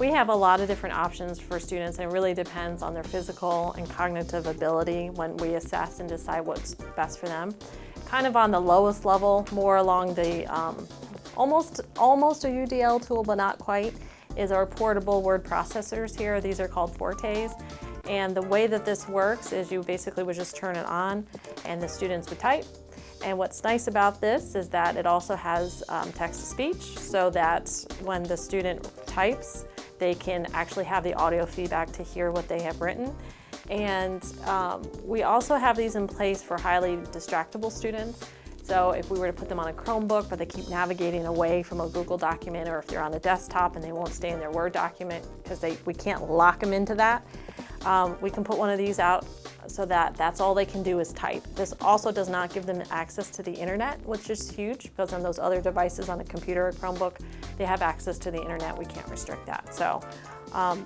We have a lot of different options for students, and it really depends on their physical and cognitive ability when we assess and decide what's best for them. Kind of on the lowest level, more along the almost a UDL tool, but not quite, is our portable word processors here. These are called Fortes. And the way that this works is you basically would just turn it on and the students would type. And what's nice about this is that it also has text-to-speech, so that when the student types, they can actually have the audio feedback to hear what they have written. And we also have these in place for highly distractible students. So if we were to put them on a Chromebook, but they keep navigating away from a Google document, or if they're on a desktop and they won't stay in their Word document because we can't lock them into that, we can put one of these out so that that's all they can do is type. This also does not give them access to the internet, which is huge, because on those other devices, on a computer or Chromebook, they have access to the internet. We can't restrict that. So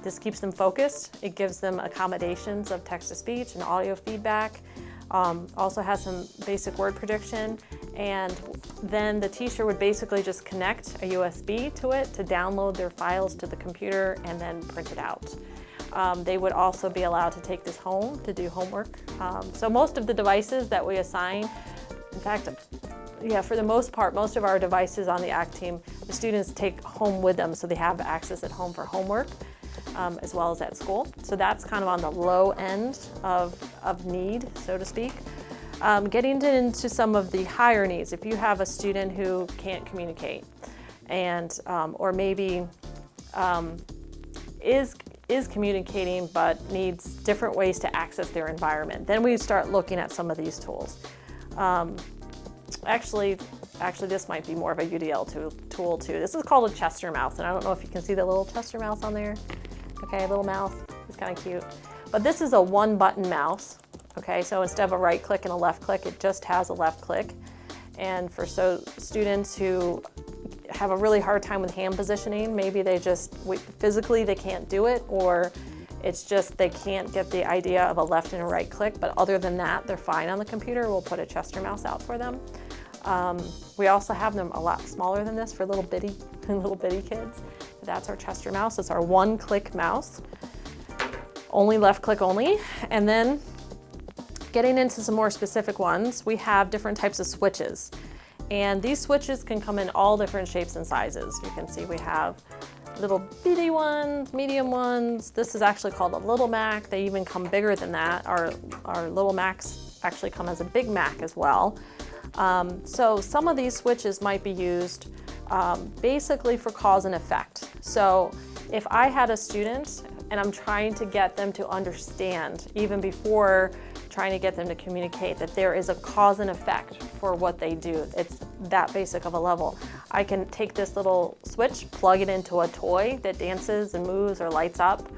this keeps them focused. It gives them accommodations of text-to-speech and audio feedback. Also has some basic word prediction, and then the teacher would basically just connect a USB to it to download their files to the computer and then print it out. They would also be allowed to take this home to do homework. So most of the devices that we assign, in fact, yeah, for the most part, most of our devices on the ACT team, the students take home with them, so they have access at home for homework, as well as at school. So that's kind of on the low end of need, so to speak. Getting into some of the higher needs, if you have a student who can't communicate and or maybe is communicating but needs different ways to access their environment, then we start looking at some of these tools. Actually, this might be more of a UDL tool too. This is called a Chester mouse, and I don't know if you can see the little Chester mouse on there. Okay, little mouse, it's kind of cute. But this is a one-button mouse. Okay, so instead of a right click and a left click, it just has a left click. And for students who have a really hard time with hand positioning, maybe they just, physically they can't do it, or it's just they can't get the idea of a left and a right click, but other than that, they're fine on the computer. We'll put a Chester mouse out for them. We also have them a lot smaller than this for little bitty kids. That's our Chester mouse. It's our one-click mouse, only left click only. And then getting into some more specific ones, we have different types of switches. And these switches can come in all different shapes and sizes. You can see we have little bitty ones, medium ones. This is actually called a Little Mac. They even come bigger than that. Our Little Macs actually come as a Big Mac as well. So some of these switches might be used basically for cause and effect. So if I had a student and I'm trying to get them to understand, even before trying to get them to communicate, that there is a cause and effect for what they do, it's that basic of a level, I can take this little switch, plug it into a toy that dances and moves or lights up,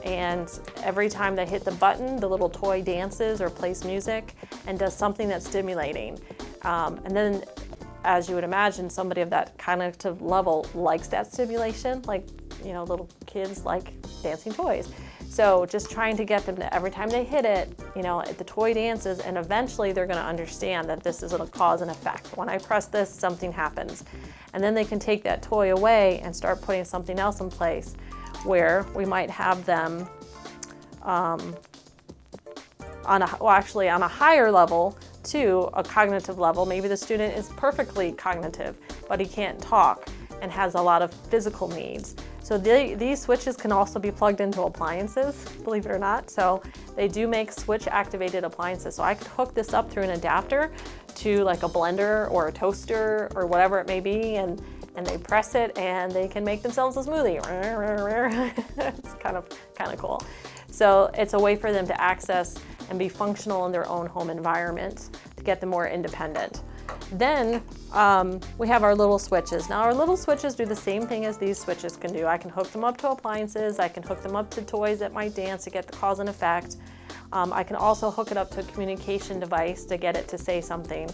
and every time they hit the button, the little toy dances or plays music and does something that's stimulating. And then, as you would imagine, somebody of that cognitive level likes that stimulation, like, you know, little kids like dancing toys. So just trying to get them to, every time they hit it, you know, the toy dances, and eventually they're going to understand that this is a cause and effect. When I press this, something happens. And then they can take that toy away and start putting something else in place, where we might have them on a higher level to a cognitive level. Maybe the student is perfectly cognitive, but he can't talk and has a lot of physical needs. So these switches can also be plugged into appliances, believe it or not. So they do make switch activated appliances. So I could hook this up through an adapter to like a blender or a toaster or whatever it may be, and they press it and they can make themselves a smoothie. It's kind of cool. So it's a way for them to access and be functional in their own home environment to get them more independent. Then we have our little switches. Now our little switches do the same thing as these switches can do. I can hook them up to appliances, I can hook them up to toys that might dance to get the cause and effect. I can also hook it up to a communication device to get it to say something.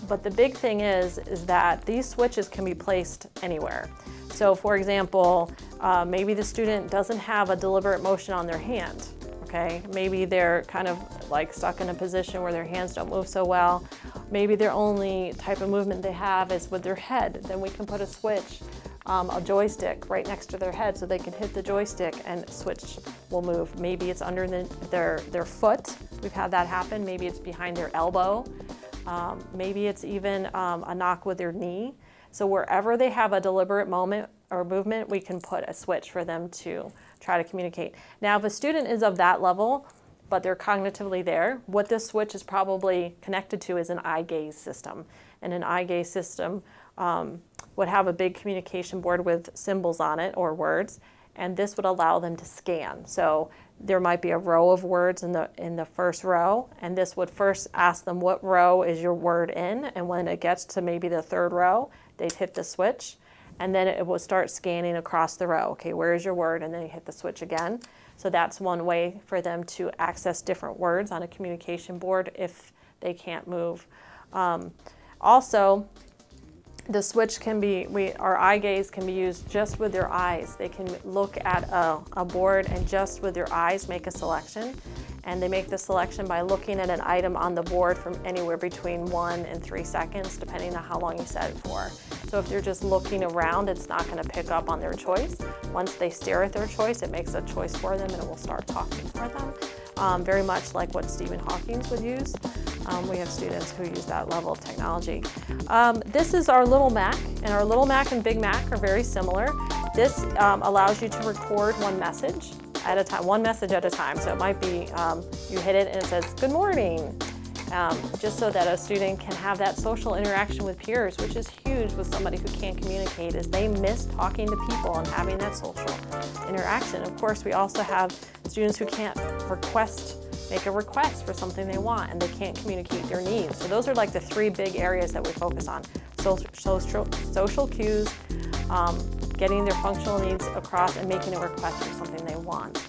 But the big thing is that these switches can be placed anywhere. So for example, maybe the student doesn't have a deliberate motion on their hand. Okay, maybe they're kind of like stuck in a position where their hands don't move so well. Maybe their only type of movement they have is with their head. Then we can put a switch a joystick right next to their head so they can hit the joystick and switch will move. Maybe it's under their foot. We've had that happen. Maybe it's behind their elbow. Maybe it's even a knock with their knee. So wherever they have a deliberate moment or movement, we can put a switch for them to try to communicate. Now, if a student is of that level, but they're cognitively there, what this switch is probably connected to is an eye gaze system. And an eye gaze system would have a big communication board with symbols on it or words, and this would allow them to scan. So there might be a row of words in the first row, and this would first ask them what row is your word in, and when it gets to maybe the third row, they'd hit the switch, and then it will start scanning across the row. Okay, where is your word? And then you hit the switch again. So that's one way for them to access different words on a communication board if they can't move. Also, the switch can be, our eye gaze can be used just with their eyes. They can look at a board and just with their eyes make a selection. And they make the selection by looking at an item on the board from anywhere between 1 and 3 seconds, depending on how long you set it for. So if they're just looking around, it's not going to pick up on their choice. Once they stare at their choice, it makes a choice for them and it will start talking for them. Very much like what Stephen Hawking would use. We have students who use that level of technology. This is our Little Mac, and our Little Mac and Big Mac are very similar. This allows you to record one message at a time, one message at a time. So it might be you hit it and it says, "Good morning," just so that a student can have that social interaction with peers, which is huge with somebody who can't communicate, is they miss talking to people and having that social interaction. Of course, we also have students who can't make a request for something they want and they can't communicate their needs. So those are like the 3 big areas that we focus on. Social cues, getting their functional needs across and making a request for something they want.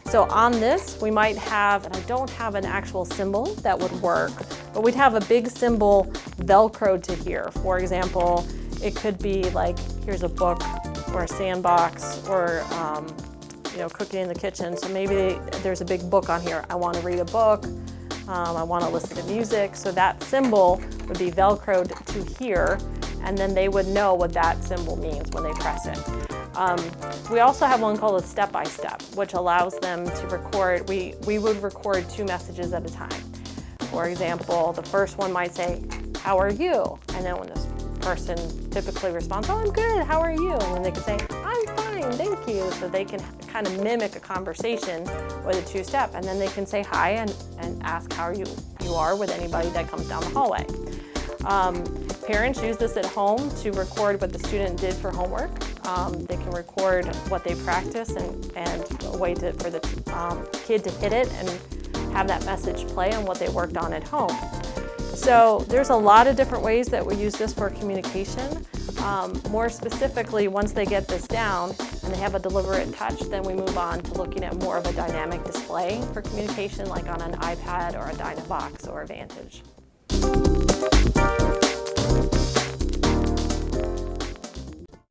So on this, we might have, and I don't have an actual symbol that would work, but we'd have a big symbol Velcroed to here. For example, it could be like, here's a book or a sandbox or cooking in the kitchen. So maybe there's a big book on here. I want to read a book. I want to listen to music. So that symbol would be Velcroed to here, and then they would know what that symbol means when they press it. We also have one called a step-by-step, which allows them to record. We would record 2 messages at a time. For example, the first one might say, "How are you?" And then when this person typically responds, "Oh, I'm good, how are you?" And then they can say, "I'm fine, thank you." So they can kind of mimic a conversation with a 2-step, and then they can say hi and ask how you are with anybody that comes down the hallway. Parents use this at home to record what the student did for homework. They can record what they practice and a way for the kid to hit it and have that message play on what they worked on at home. So there's a lot of different ways that we use this for communication. More specifically, once they get this down and they have a deliberate touch, then we move on to looking at more of a dynamic display for communication, like on an iPad or a Dynavox or a Vantage.